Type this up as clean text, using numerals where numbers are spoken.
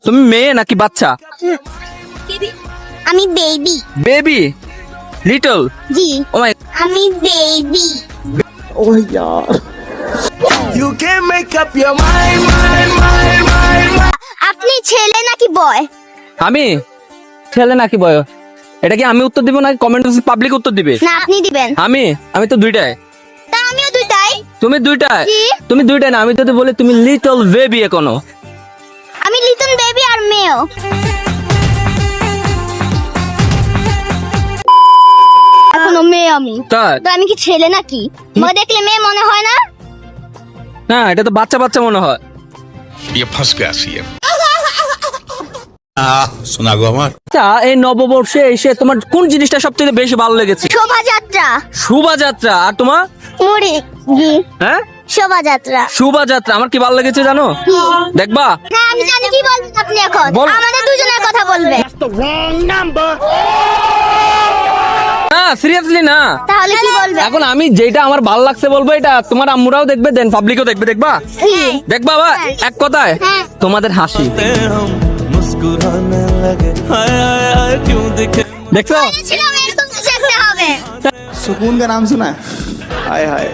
তুমি মেয়ে নাকি বাচ্চা? আমি বেবি। বেবি? লিটল? জি ও মাই, আমি baby. You can't make up your mind. আপনি ছেলে নাকি বয়? আমি ছেলে নাকি বয়? এটা কি আমি উত্তর দিব নাকি কমেন্ট বক্সে পাবলিক উত্তর দিবে? না আপনি দিবেন। আমি তো দুইটাই। তা আমিও দুইটাই। তুমি দুইটাই? জি। তুমি দুইটাই না, আমি যদি বলি তুমি লিটল বেবি এখনো। আমি লিটল বেবি আর মেয়েও। এখনো মেয়ে আমি। তাই? তো আমি কি ছেলে নাকি? আমাকে দেখলে মেয়ে মনে হয় না? না, এটা তো বাচ্চা বাচ্চা মনে হয়। ये फंस गया सी सुना गो हमार আচ্ছা, এই নববর্ষে এসে তোমার কোন জিনিসটা সবচেয়ে বেশি ভালো লেগেছে? শোভাযাত্রা। শোভাযাত্রা। আর তোমার? মুড়ি। জি হ্যাঁ, শোভাযাত্রা। শোভাযাত্রা আমার কি ভালো লেগেছে জানো? দেখবা? হ্যাঁ আমি জানি, কি বলবেন আপনি এখন? বল। আমাদের দুজনের কথা বলবে। না, সিরিয়াসলি না। তাহলে কি বলবে? এখন আমি যেটা আমার ভালো লাগছে বলবো, এটা তোমার আম্মুরাও দেখবে, দেন পাবলিকও দেখবে। দেখবা? হ্যাঁ। দেখবা বা এক কথায় হ্যাঁ। তোমাদের হাসি हम मुस्कुराने लगे हाय हाय हाय क्यों दिखे দেখছো? বলেছিলাম এরকম কিছু একটা হবে। सुकून का नाम सुना है? हाय हाय